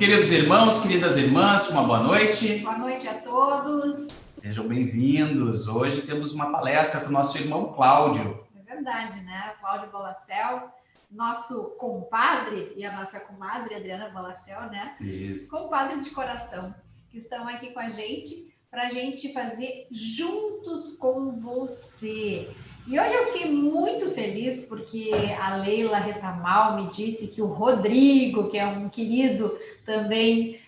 Queridos irmãos, queridas irmãs, uma boa noite. Boa noite a todos. Sejam bem-vindos. Hoje temos uma palestra para o nosso irmão Cláudio. É verdade, né? Cláudio Bolacel, nosso compadre e a nossa comadre Adriana Bolacel, né? Isso. Compadres de coração, que estão aqui com a gente para a gente fazer juntos com você. E hoje eu fiquei muito feliz porque a Leila Retamal me disse que o Rodrigo, que é um querido também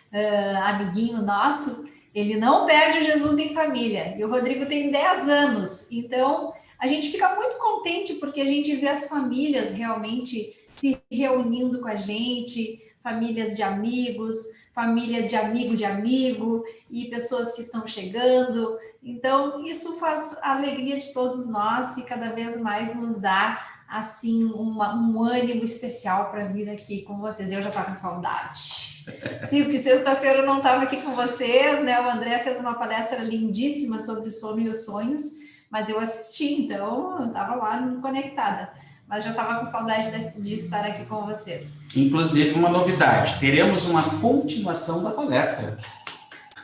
amiguinho nosso, ele não perde o Jesus em Família. E o Rodrigo tem 10 anos. Então, a gente fica muito contente porque a gente vê as famílias realmente se reunindo com a gente, famílias de amigos, família de amigo, e pessoas que estão chegando. Então, isso faz a alegria de todos nós e cada vez mais nos dá, assim, um ânimo especial para vir aqui com vocês. Eu já estava com saudade. Sim, porque sexta-feira eu não estava aqui com vocês, né? O André fez uma palestra lindíssima sobre o sono e os sonhos, mas eu assisti, então eu estava lá conectada. Mas já estava com saudade de estar aqui com vocês. Inclusive, uma novidade, teremos uma continuação da palestra,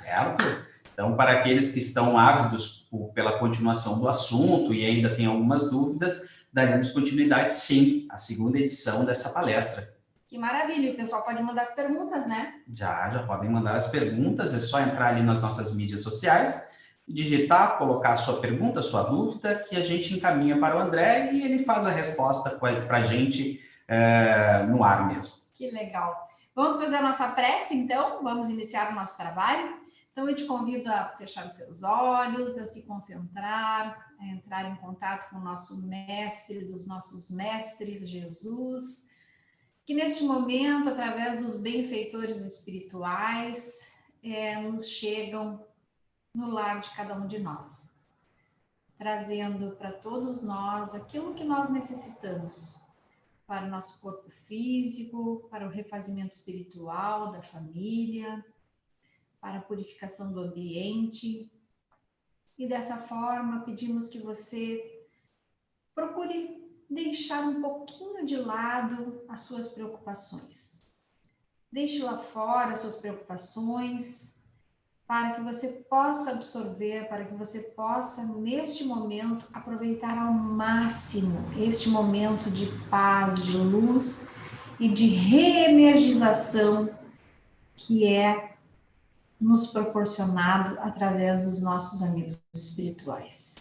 certo? Então, para aqueles que estão ávidos pela continuação do assunto e ainda têm algumas dúvidas, daremos continuidade, sim, à segunda edição dessa palestra. Que maravilha, o pessoal pode mandar as perguntas, né? Já podem mandar as perguntas, é só entrar ali nas nossas mídias sociais, digitar, colocar a sua pergunta, a sua dúvida, que a gente encaminha para o André e ele faz a resposta para a gente no ar mesmo. Que legal. Vamos fazer a nossa prece, então? Vamos iniciar o nosso trabalho? Então, eu te convido a fechar os seus olhos, a se concentrar, a entrar em contato com o nosso mestre dos nossos mestres, Jesus, que neste momento, através dos benfeitores espirituais, nos chegam no lar de cada um de nós, trazendo para todos nós aquilo que nós necessitamos para o nosso corpo físico, para o refazimento espiritual da família, para a purificação do ambiente. E dessa forma, pedimos que você procure deixar um pouquinho de lado as suas preocupações. Deixe lá fora as suas preocupações, para que você possa absorver, para que você possa, neste momento, aproveitar ao máximo este momento de paz, de luz e de reenergização que é nos proporcionado através dos nossos amigos espirituais.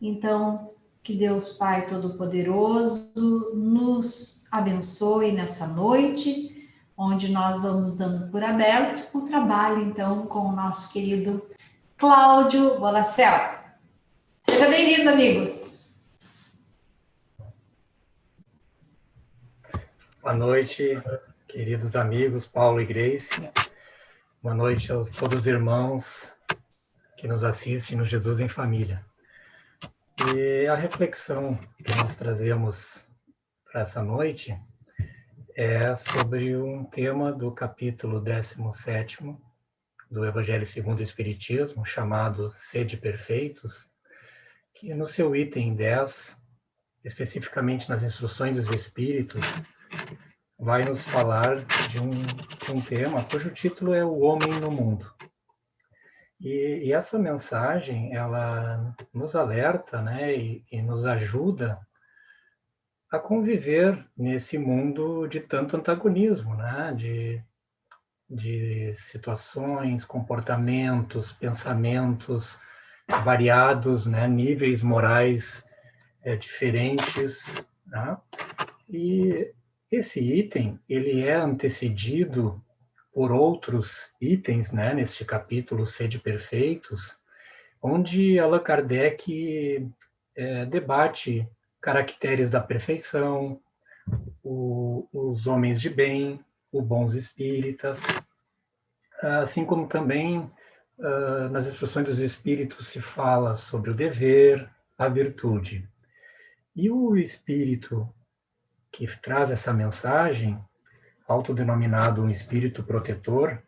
Então, que Deus Pai Todo-Poderoso nos abençoe nessa noite, onde nós vamos dando por aberto o trabalho, então, com o nosso querido Cláudio Bolacel. Seja bem-vindo, amigo. Boa noite, queridos amigos Paulo e Grace. Boa noite a todos os irmãos que nos assistem no Jesus em Família. E a reflexão que nós trazemos para essa noite é sobre um tema do capítulo 17º do Evangelho segundo o Espiritismo, chamado Sede Perfeitos, que no seu item 10, especificamente nas instruções dos Espíritos, vai nos falar de um tema cujo título é O Homem no Mundo. E essa mensagem, ela nos alerta, né, e nos ajuda a conviver nesse mundo de tanto antagonismo, né, de situações, comportamentos, pensamentos variados, né, níveis morais diferentes, né? E esse item, ele é antecedido por outros itens, né, neste capítulo Sede Perfeitos, onde Allan Kardec debate caracteres da perfeição, os homens de bem, os bons espíritas, assim como também nas instruções dos espíritos se fala sobre o dever, a virtude. E o espírito que traz essa mensagem, autodenominado um espírito protetor,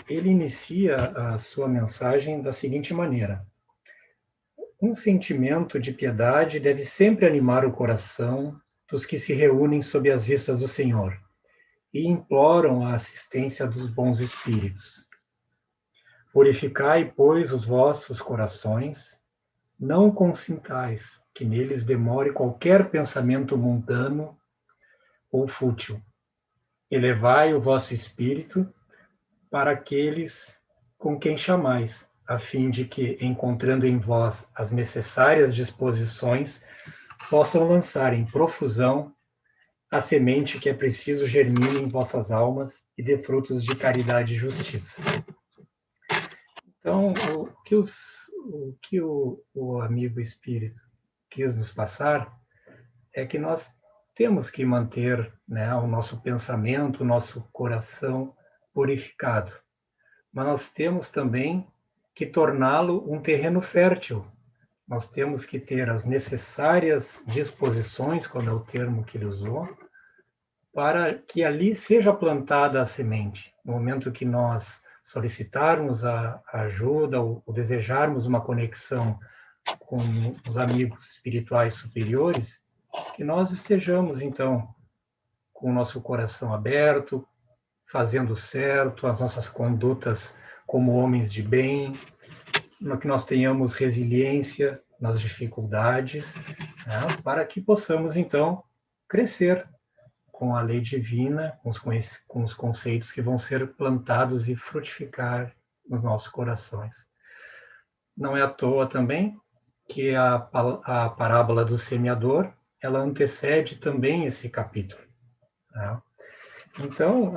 ele inicia a sua mensagem da seguinte maneira: um sentimento de piedade deve sempre animar o coração dos que se reúnem sob as vistas do Senhor, e imploram a assistência dos bons espíritos. Purificai, pois, os vossos corações, não consintais que neles demore qualquer pensamento mundano ou fútil. Elevai o vosso espírito para aqueles com quem chamais, a fim de que, encontrando em vós as necessárias disposições, possam lançar em profusão a semente que é preciso germine em vossas almas e dê frutos de caridade e justiça. Então, o que o amigo espírito quis nos passar é que nós temos que manter, né, o nosso pensamento, o nosso coração purificado. Mas nós temos também que torná-lo um terreno fértil. Nós temos que ter as necessárias disposições, como é o termo que ele usou, para que ali seja plantada a semente. No momento que nós solicitarmos a ajuda ou desejarmos uma conexão com os amigos espirituais superiores, que nós estejamos, então, com o nosso coração aberto, fazendo certo, as nossas condutas como homens de bem, que nós tenhamos resiliência nas dificuldades, né, para que possamos, então, crescer com a lei divina, com os conceitos que vão ser plantados e frutificar nos nossos corações. Não é à toa também que a parábola do semeador, ela antecede também esse capítulo, né? Então,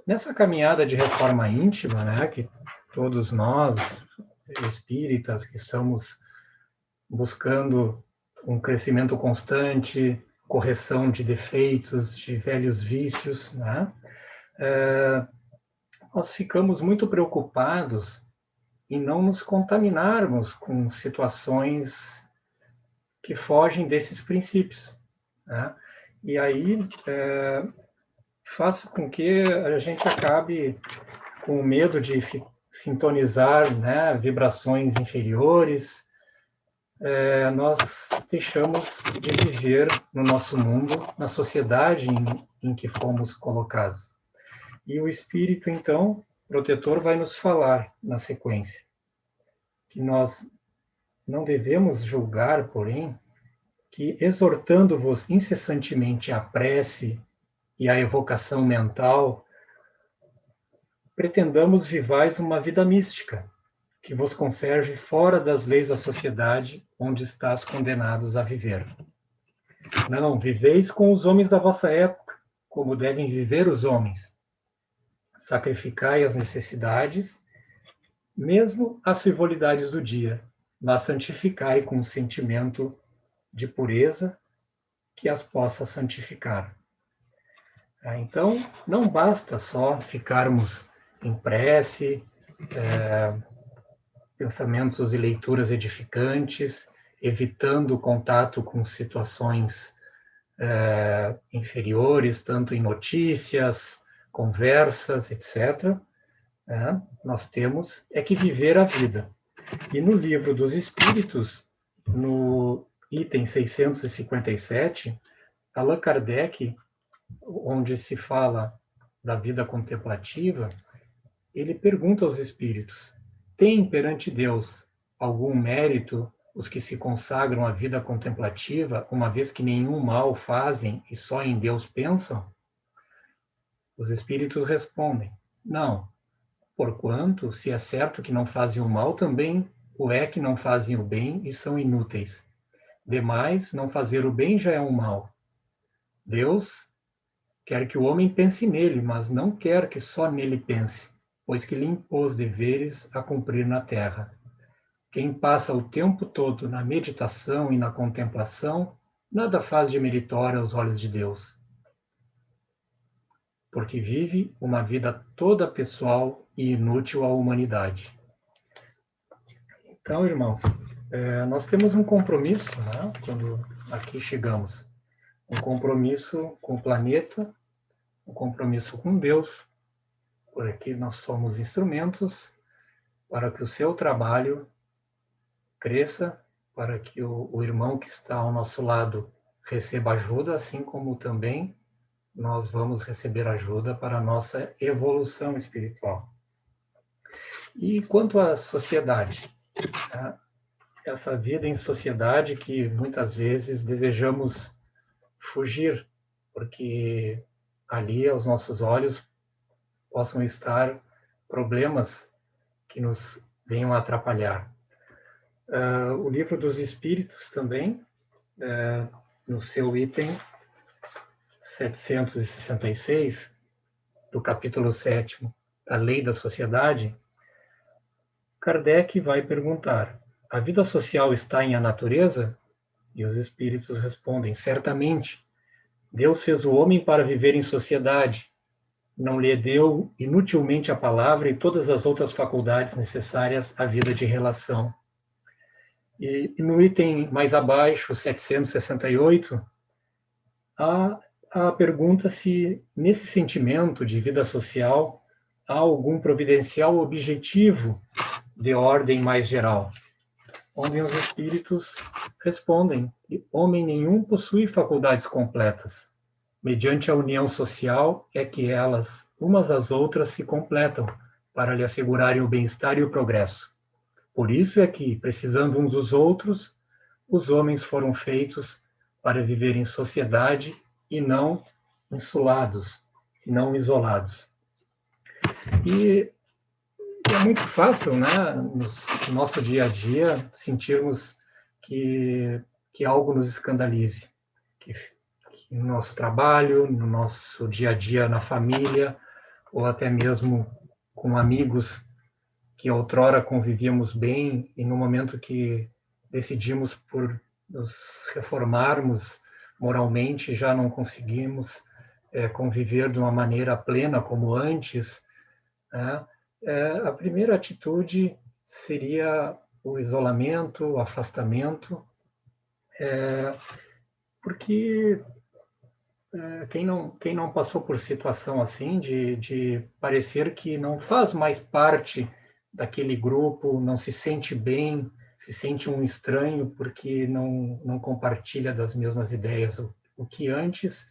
nessa caminhada de reforma íntima, né, que todos nós, espíritas, que estamos buscando um crescimento constante, correção de defeitos, de velhos vícios, né, nós ficamos muito preocupados em não nos contaminarmos com situações que fogem desses princípios, né? E aí faz com que a gente acabe com medo de sintonizar, né, vibrações inferiores. Nós deixamos de viver no nosso mundo, na sociedade em que fomos colocados. E o Espírito, então, protetor, vai nos falar na sequência que nós não devemos julgar, porém, que exortando-vos incessantemente à prece e à evocação mental, pretendamos vivais uma vida mística, que vos conserve fora das leis da sociedade onde estás condenados a viver. Não, viveis com os homens da vossa época, como devem viver os homens. Sacrificai as necessidades, mesmo as frivolidades do dia, mas santificai com um sentimento de pureza que as possa santificar. Então, não basta só ficarmos em prece, pensamentos e leituras edificantes, evitando o contato com situações inferiores, tanto em notícias, conversas, etc. Nós temos que viver a vida. E no Livro dos Espíritos, no item 657, Allan Kardec, onde se fala da vida contemplativa, ele pergunta aos espíritos: tem perante Deus algum mérito os que se consagram à vida contemplativa, uma vez que nenhum mal fazem e só em Deus pensam? Os espíritos respondem: não, porquanto, se é certo que não fazem o mal, também o é que não fazem o bem e são inúteis. Demais, não fazer o bem já é um mal. Deus quer que o homem pense nele, mas não quer que só nele pense, pois que lhe impôs deveres a cumprir na terra. Quem passa o tempo todo na meditação e na contemplação, nada faz de meritório aos olhos de Deus, porque vive uma vida toda pessoal e inútil à humanidade. Então, irmãos, nós temos um compromisso, né, quando aqui chegamos, um compromisso com o planeta, um compromisso com Deus, porque nós somos instrumentos para que o seu trabalho cresça, para que o irmão que está ao nosso lado receba ajuda, assim como também nós vamos receber ajuda para a nossa evolução espiritual. E quanto à sociedade, tá? Essa vida em sociedade que muitas vezes desejamos fugir, porque ali, aos nossos olhos, possam estar problemas que nos venham a atrapalhar. O Livro dos Espíritos também, no seu item 766, do capítulo 7º, a Lei da Sociedade, Kardec vai perguntar: a vida social está em a natureza? E os espíritos respondem: certamente. Deus fez o homem para viver em sociedade. Não lhe deu inutilmente a palavra e todas as outras faculdades necessárias à vida de relação. E no item mais abaixo, 768, a pergunta se nesse sentimento de vida social há algum providencial objetivo de ordem mais geral, onde os espíritos respondem que homem nenhum possui faculdades completas. Mediante a união social é que elas, umas às outras, se completam para lhe assegurarem o bem-estar e o progresso. Por isso é que, precisando uns dos outros, os homens foram feitos para viver em sociedade e não insulados, e não isolados. E é muito fácil, né, no nosso dia a dia, sentirmos que algo nos escandalize, que no nosso trabalho, no nosso dia a dia na família, ou até mesmo com amigos que outrora convivíamos bem, e no momento que decidimos por nos reformarmos moralmente, já não conseguimos conviver de uma maneira plena como antes, né? A primeira atitude seria o isolamento, o afastamento, porque quem não passou por situação assim, de parecer que não faz mais parte daquele grupo, não se sente bem, se sente um estranho porque não compartilha das mesmas ideias, o que antes,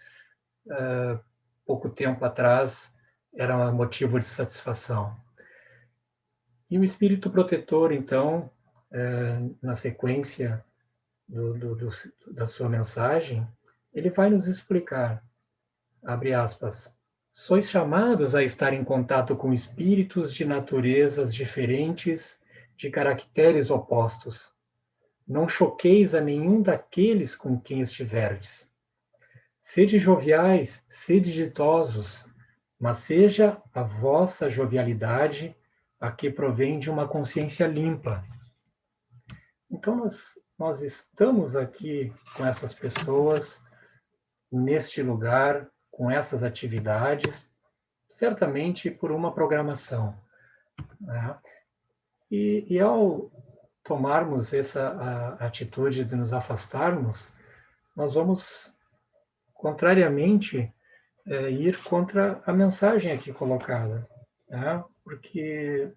pouco tempo atrás, era motivo de satisfação. E o espírito protetor, então, na sequência da sua mensagem, ele vai nos explicar, abre aspas, sois chamados a estar em contato com espíritos de naturezas diferentes, de caracteres opostos. Não choqueis a nenhum daqueles com quem estiverdes. Sede joviais, sede ditosos, mas seja a vossa jovialidade a que provém de uma consciência limpa. Então, nós estamos aqui com essas pessoas, neste lugar, com essas atividades, certamente por uma programação, né? E ao tomarmos essa atitude de nos afastarmos, nós vamos, contrariamente, ir contra a mensagem aqui colocada, né? Porque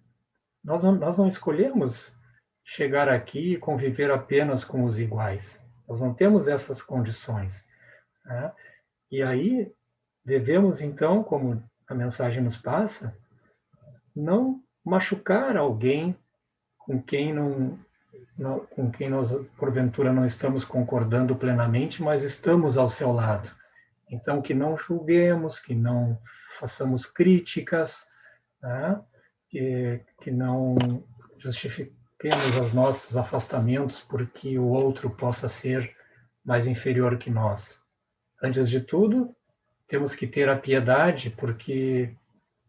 nós não escolhemos chegar aqui e conviver apenas com os iguais. Nós não temos essas condições, né? E aí devemos, então, como a mensagem nos passa, não machucar alguém com quem nós, porventura, não estamos concordando plenamente, mas estamos ao seu lado. Então, que não julguemos, que não façamos críticas, né? Que não justifiquemos os nossos afastamentos porque o outro possa ser mais inferior que nós. Antes de tudo, temos que ter a piedade, porque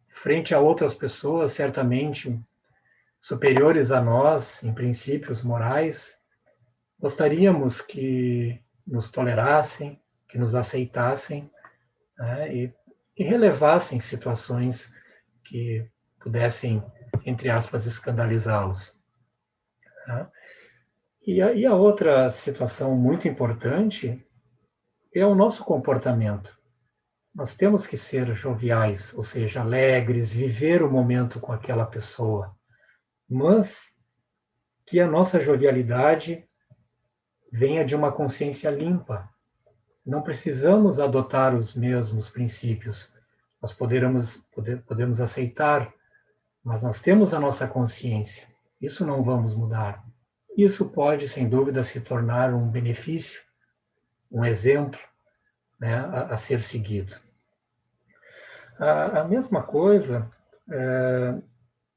frente a outras pessoas, certamente superiores a nós, em princípios morais, gostaríamos que nos tolerassem, que nos aceitassem, né, e relevassem situações que pudessem, entre aspas, escandalizá-los. Né? E a outra situação muito importante é o nosso comportamento. Nós temos que ser joviais, ou seja, alegres, viver o momento com aquela pessoa, mas que a nossa jovialidade venha de uma consciência limpa, não precisamos adotar os mesmos princípios. Nós podemos aceitar, mas nós temos a nossa consciência. Isso não vamos mudar. Isso pode, sem dúvida, se tornar um benefício, um exemplo, né, a ser seguido. A mesma coisa,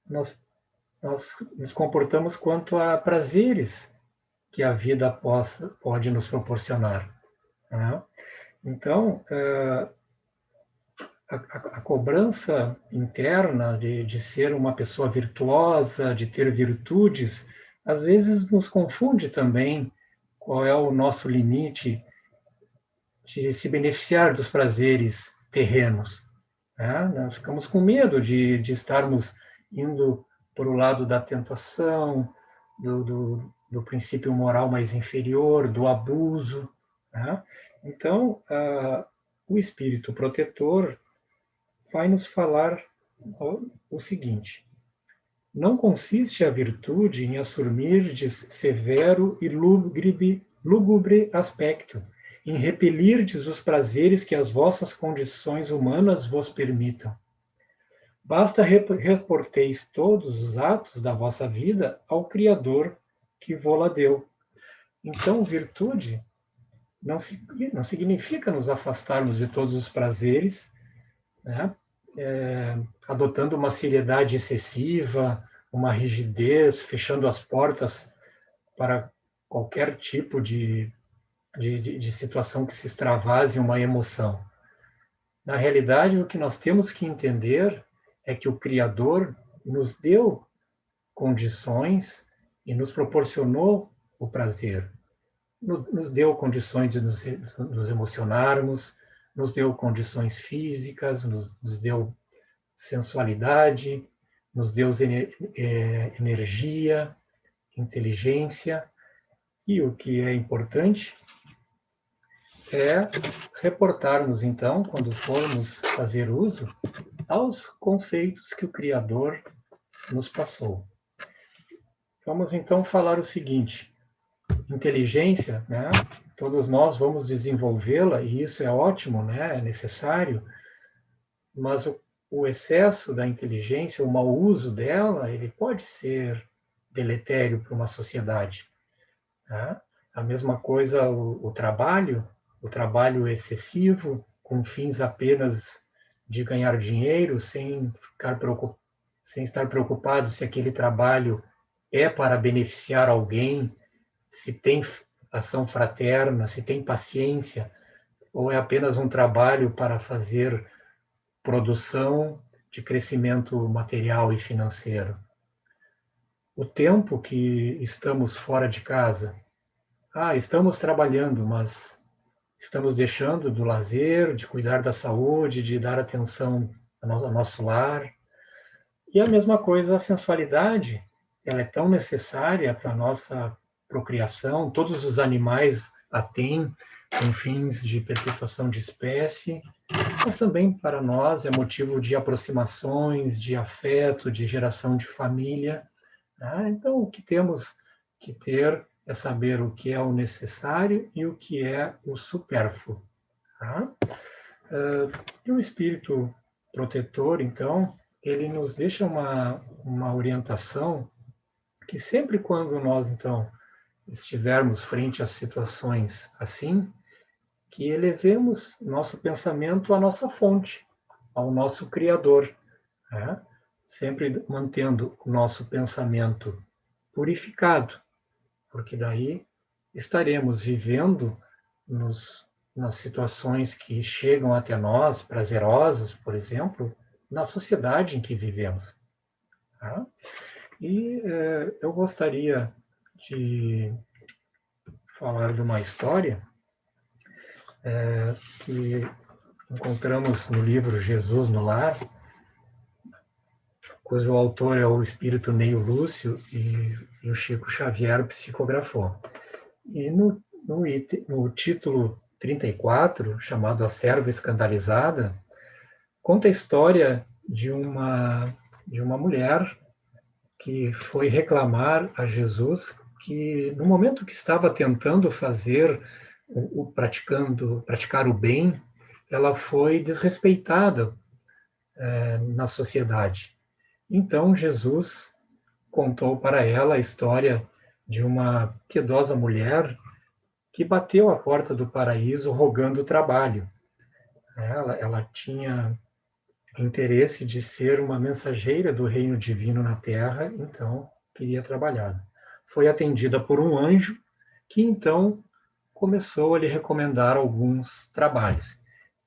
nós nos comportamos quanto a prazeres que a vida pode nos proporcionar, né? Então, a cobrança interna de ser uma pessoa virtuosa, de ter virtudes, às vezes nos confunde também qual é o nosso limite de se beneficiar dos prazeres terrenos, né? Nós ficamos com medo de estarmos indo para o lado da tentação, do princípio moral mais inferior, do abuso, né? Então, o espírito protetor vai nos falar o seguinte: não consiste a virtude em assumirdes severo e lúgubre aspecto, em repelirdes os prazeres que as vossas condições humanas vos permitam. Basta reporteis todos os atos da vossa vida ao Criador que vô-la deu. Então, virtude não significa nos afastarmos de todos os prazeres, né? Adotando uma seriedade excessiva, uma rigidez, fechando as portas para qualquer tipo de situação que se extravase uma emoção. Na realidade, o que nós temos que entender é que o Criador nos deu condições e nos proporcionou o prazer. Nos deu condições de nos emocionarmos, nos deu condições físicas, nos deu sensualidade, nos deu energia, inteligência, e o que é importante é reportarmos, então, quando formos fazer uso, aos conceitos que o Criador nos passou. Vamos, então, falar o seguinte: inteligência, né? Todos nós vamos desenvolvê-la, e isso é ótimo, né? É necessário, mas o excesso da inteligência, o mau uso dela, ele pode ser deletério para uma sociedade, né? A mesma coisa o trabalho excessivo, com fins apenas de ganhar dinheiro, sem estar preocupado se aquele trabalho é para beneficiar alguém, se tem ação fraterna, se tem paciência, ou é apenas um trabalho para fazer produção de crescimento material e financeiro. O tempo que estamos fora de casa, estamos trabalhando, mas estamos deixando do lazer, de cuidar da saúde, de dar atenção ao nosso lar. E a mesma coisa, a sensualidade, ela é tão necessária para a nossa procriação, todos os animais a têm com fins de perpetuação de espécie, mas também para nós é motivo de aproximações, de afeto, de geração de família, né? Então, o que temos que ter é saber o que é o necessário e o que é o supérfluo, tá? E o espírito protetor, então, ele nos deixa uma orientação que sempre quando nós, então, estivermos frente a situações assim, que elevemos nosso pensamento à nossa fonte, ao nosso Criador, né? Sempre mantendo o nosso pensamento purificado, porque daí estaremos vivendo nas situações que chegam até nós, prazerosas, por exemplo, na sociedade em que vivemos, tá? E eu gostaria de falar de uma história que encontramos no livro Jesus no Lar, cujo autor é o espírito Neio Lúcio e o Chico Xavier psicografou. E no título 34, chamado A Serva Escandalizada, conta a história de uma mulher que foi reclamar a Jesus que, no momento que estava tentando fazer praticar o bem, ela foi desrespeitada na sociedade. Então, Jesus contou para ela a história de uma piedosa mulher que bateu à porta do paraíso rogando trabalho. Ela tinha interesse de ser uma mensageira do reino divino na Terra, então queria trabalhar. Foi atendida por um anjo que então começou a lhe recomendar alguns trabalhos.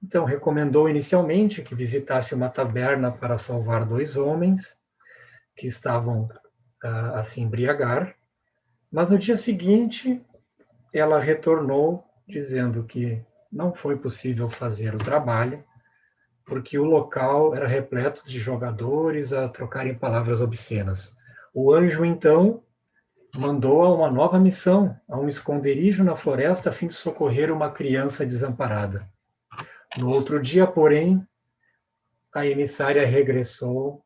Então, recomendou inicialmente que visitasse uma taberna para salvar 2 homens que estavam a se embriagar, mas no dia seguinte ela retornou dizendo que não foi possível fazer o trabalho, porque o local era repleto de jogadores a trocarem palavras obscenas. O anjo, então, mandou-a uma nova missão, a um esconderijo na floresta a fim de socorrer uma criança desamparada. No outro dia, porém, a emissária regressou,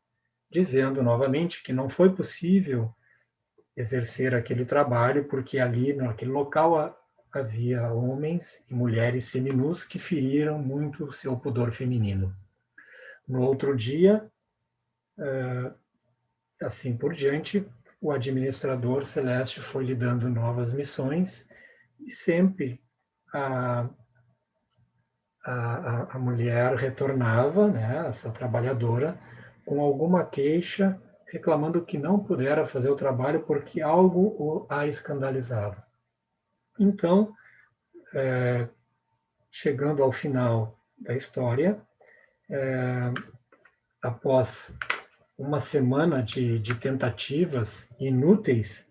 dizendo novamente que não foi possível exercer aquele trabalho, porque ali, naquele local, havia homens e mulheres seminus que feriram muito o seu pudor feminino. No outro dia, assim por diante, o administrador celeste foi lhe dando novas missões e sempre a mulher retornava, né, essa trabalhadora, com alguma queixa, reclamando que não pudera fazer o trabalho porque algo a escandalizava. Então, chegando ao final da história, após uma semana de tentativas inúteis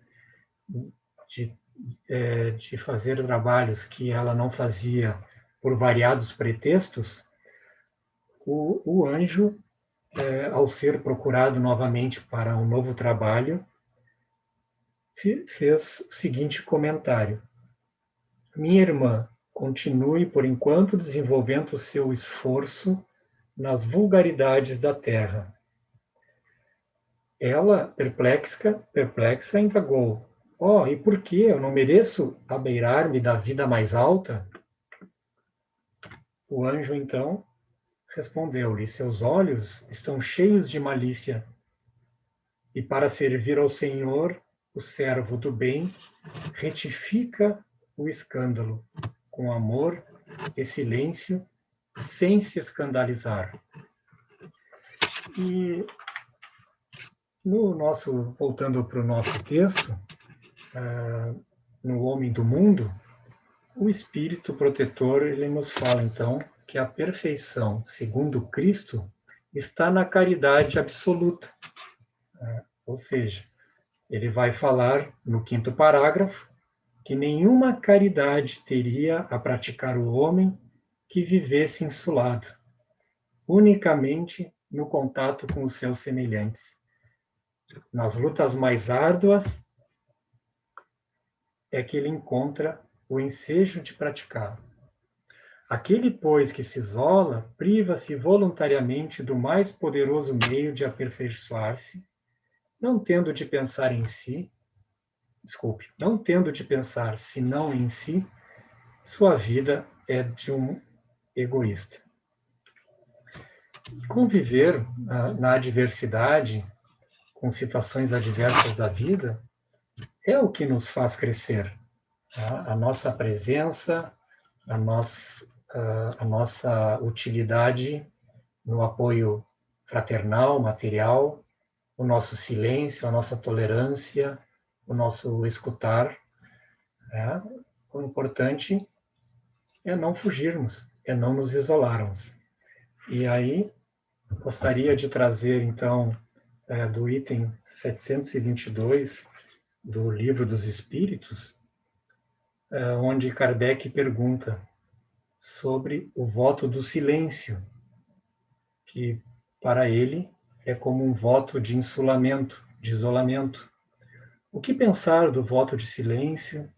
de fazer trabalhos que ela não fazia por variados pretextos, o anjo, ao ser procurado novamente para um novo trabalho, fez o seguinte comentário: minha irmã, continue por enquanto desenvolvendo seu esforço nas vulgaridades da terra. Ela, perplexa, indagou: e por que eu não mereço abeirar-me da vida mais alta? O anjo, então, respondeu-lhe: seus olhos estão cheios de malícia, e para servir ao Senhor, o servo do bem, retifica o escândalo com amor e silêncio, sem se escandalizar. E voltando para o nosso texto, no Homem do Mundo, o Espírito Protetor, ele nos fala, então, que a perfeição, segundo Cristo, está na caridade absoluta. Ou seja, ele vai falar, no 5º parágrafo, que nenhuma caridade teria a praticar o homem que vivesse insulado, unicamente no contato com os seus semelhantes. Nas lutas mais árduas é que ele encontra o ensejo de praticar. Aquele, pois, que se isola, priva-se voluntariamente do mais poderoso meio de aperfeiçoar-se, não tendo de pensar senão em si, sua vida é de um egoísta. Conviver na adversidade, com situações adversas da vida, é o que nos faz crescer. A nossa presença, a nossa utilidade no apoio fraternal, material, o nosso silêncio, a nossa tolerância, o nosso escutar. O importante é não fugirmos, é não nos isolarmos. E aí, gostaria de trazer, então, do item 722 do Livro dos Espíritos, onde Kardec pergunta sobre o voto do silêncio, que para ele é como um voto de insulamento, de isolamento. O que pensar do voto de silêncio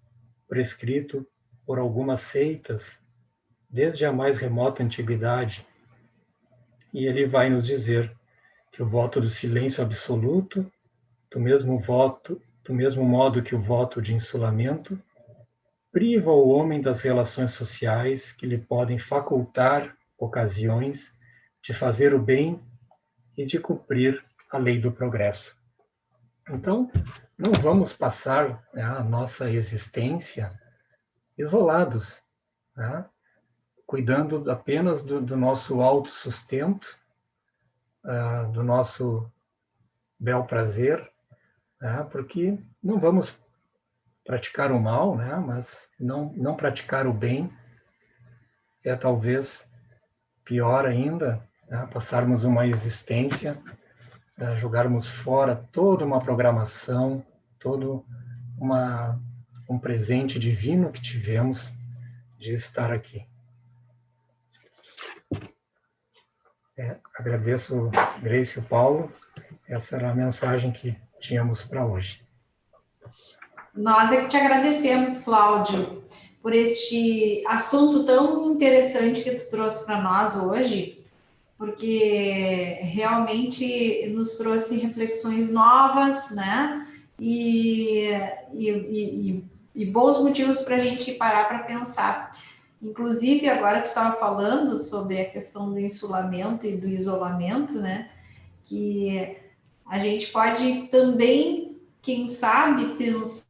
prescrito por algumas seitas desde a mais remota antiguidade? E ele vai nos dizer que o voto do silêncio absoluto, do mesmo modo que o voto de insulamento, priva o homem das relações sociais que lhe podem facultar ocasiões de fazer o bem e de cumprir a lei do progresso. Então, não vamos passar, né, a nossa existência isolados, né, cuidando apenas do nosso autossustento, do nosso bel prazer, né, porque não vamos praticar o mal, né, mas não praticar o bem é talvez pior ainda, né, passarmos uma existência, jogarmos fora toda uma programação, todo um presente divino que tivemos de estar aqui. Agradeço, Grace e o Paulo. Essa era a mensagem que tínhamos para hoje. Nós é que te agradecemos, Cláudio, por este assunto tão interessante que tu trouxe para nós hoje, porque realmente nos trouxe reflexões novas, né? E bons motivos para a gente parar para pensar. Inclusive, agora tu estava falando sobre a questão do insulamento e do isolamento, né? Que a gente pode também, quem sabe, pensar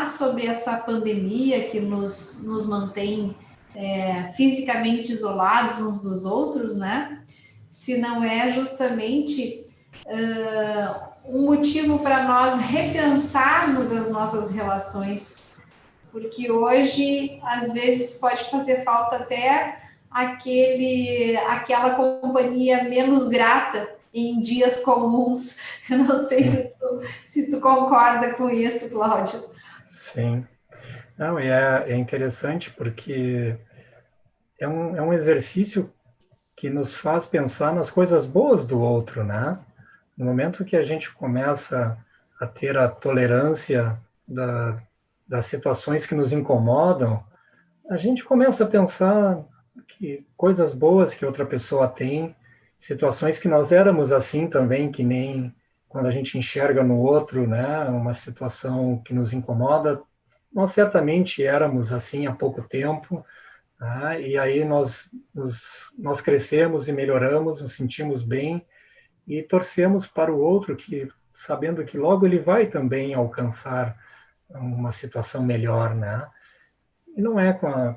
sobre essa pandemia que nos mantém fisicamente isolados uns dos outros, né? Se não é justamente um motivo para nós repensarmos as nossas relações, porque hoje, às vezes, pode fazer falta até aquela companhia menos grata em dias comuns. Eu não sei se tu concorda com isso, Cláudio. Sim. Não, é interessante porque é um exercício que nos faz pensar nas coisas boas do outro, né? No momento que a gente começa a ter a tolerância das situações que nos incomodam, a gente começa a pensar que coisas boas que outra pessoa tem, situações que nós éramos assim também, que nem quando a gente enxerga no outro, né, uma situação que nos incomoda, nós certamente éramos assim há pouco tempo, né, e aí nós crescemos e melhoramos, nos sentimos bem e torcemos para o outro, que sabendo que logo ele vai também alcançar uma situação melhor, né? E não é com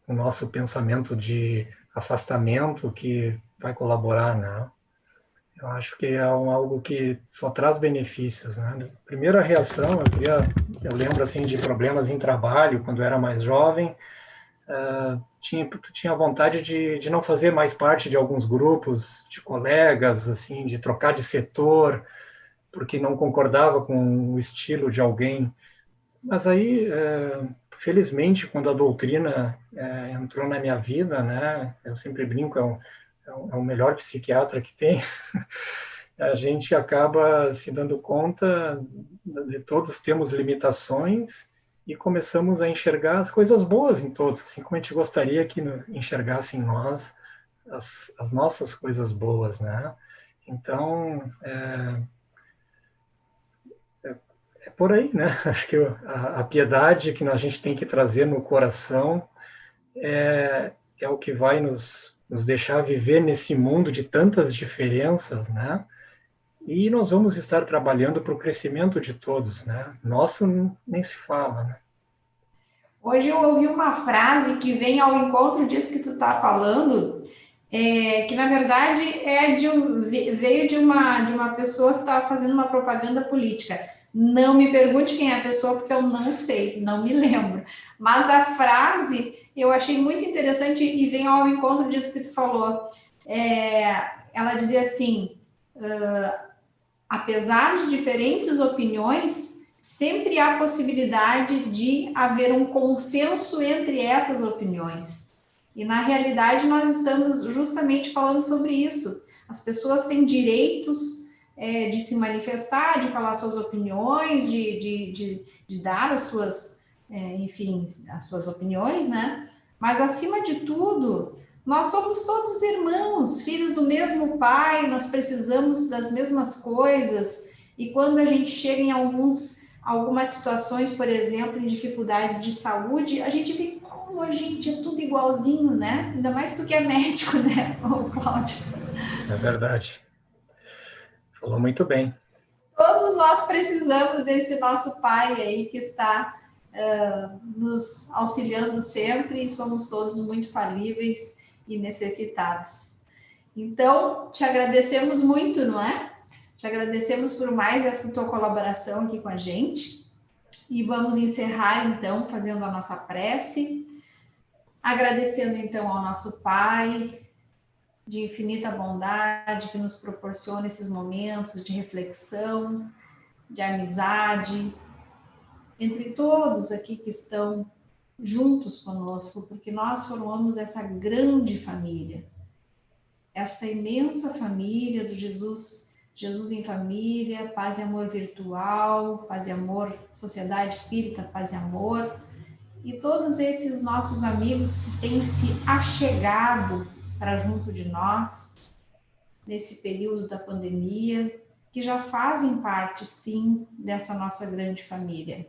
o nosso pensamento de afastamento que vai colaborar, né? Eu acho que é algo que só traz benefícios, né? Primeira reação, eu lembro assim de problemas em trabalho quando eu era mais jovem, tinha vontade de não fazer mais parte de alguns grupos de colegas, assim, de trocar de setor, porque não concordava com o estilo de alguém. Mas aí, felizmente, quando a doutrina entrou na minha vida, né, eu sempre brinco, é o melhor psiquiatra que tem, a gente acaba se dando conta de todos temos limitações e começamos a enxergar as coisas boas em todos, assim como a gente gostaria que enxergassem em nós as nossas coisas boas, né? Então, é por aí, né? Acho que a piedade que a gente tem que trazer no coração é o que vai nos deixar viver nesse mundo de tantas diferenças, né? E nós vamos estar trabalhando para o crescimento de todos, né? Nosso nem se fala, né? Hoje eu ouvi uma frase que vem ao encontro disso que tu está falando, que na verdade veio de uma pessoa que estava fazendo uma propaganda política. Não me pergunte quem é a pessoa, porque eu não sei, não me lembro. Mas a frase eu achei muito interessante e vem ao encontro disso que tu falou. Ela dizia assim, apesar de diferentes opiniões, sempre há possibilidade de haver um consenso entre essas opiniões. E, na realidade, nós estamos justamente falando sobre isso. As pessoas têm direitos de se manifestar, de falar suas opiniões, de dar as suas, enfim, as suas opiniões, né? Mas, acima de tudo, nós somos todos irmãos, filhos do mesmo pai, nós precisamos das mesmas coisas. E quando a gente chega em algumas situações, por exemplo, em dificuldades de saúde, a gente vê como a gente é tudo igualzinho, né? Ainda mais tu que é médico, né, Cláudio? É verdade. Falou muito bem. Todos nós precisamos desse nosso pai aí que está nos auxiliando sempre e somos todos muito falíveis e necessitados. Então, te agradecemos muito, não é? Te agradecemos por mais essa tua colaboração aqui com a gente. E vamos encerrar, então, fazendo a nossa prece. Agradecendo, então, ao nosso Pai, de infinita bondade, que nos proporciona esses momentos de reflexão, de amizade, entre todos aqui que estão juntos conosco, porque nós formamos essa grande família, essa imensa família do Jesus em Família, Paz e Amor Virtual, Paz e Amor Sociedade Espírita, Paz e Amor, e todos esses nossos amigos que têm se achegado para junto de nós nesse período da pandemia, que já fazem parte, sim, dessa nossa grande família.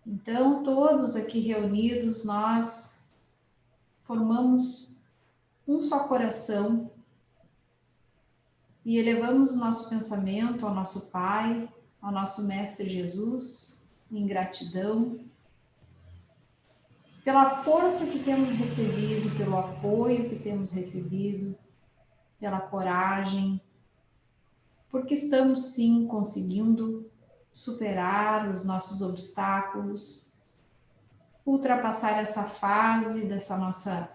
Então, todos aqui reunidos, nós formamos um só coração e elevamos o nosso pensamento ao nosso Pai, ao nosso Mestre Jesus, em gratidão, pela força que temos recebido, pelo apoio que temos recebido, pela coragem, porque estamos sim conseguindo superar os nossos obstáculos, ultrapassar essa fase dessa nossa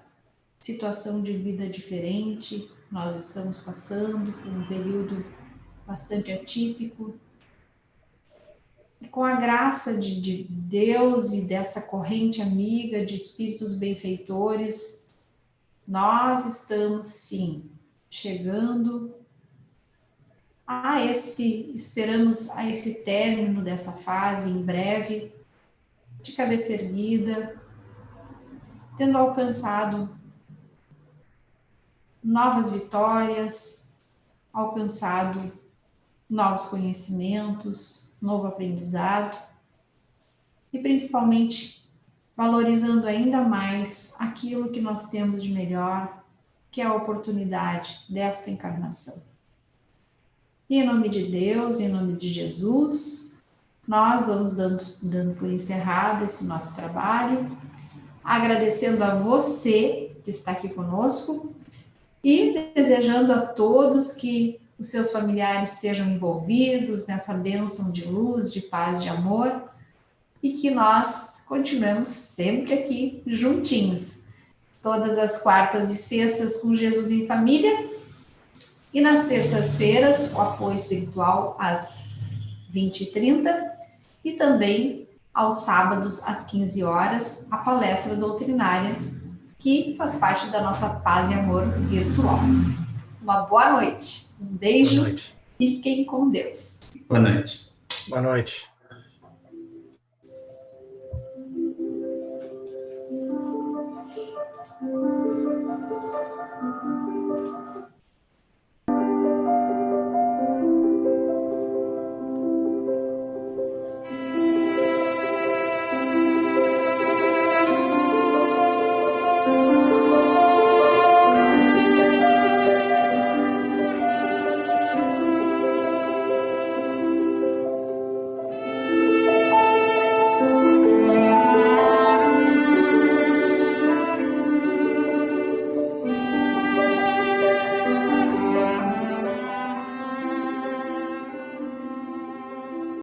situação de vida diferente. Nós estamos passando por um período bastante atípico. E com a graça de Deus e dessa corrente amiga de espíritos benfeitores, nós estamos sim chegando esperamos a esse término dessa fase em breve, de cabeça erguida, tendo alcançado novas vitórias, alcançado novos conhecimentos, novo aprendizado e principalmente valorizando ainda mais aquilo que nós temos de melhor, que é a oportunidade desta encarnação. E em nome de Deus, em nome de Jesus, nós vamos dando por encerrado esse nosso trabalho, agradecendo a você que está aqui conosco e desejando a todos que os seus familiares sejam envolvidos nessa bênção de luz, de paz, de amor e que nós continuemos sempre aqui juntinhos, todas as quartas e sextas com Jesus em Família. E nas terças-feiras, o apoio espiritual às 20h30 e também aos sábados às 15 horas, a palestra doutrinária, que faz parte da nossa Paz e Amor Virtual. Uma boa noite, um beijo, fiquem com Deus. Boa noite. Boa noite.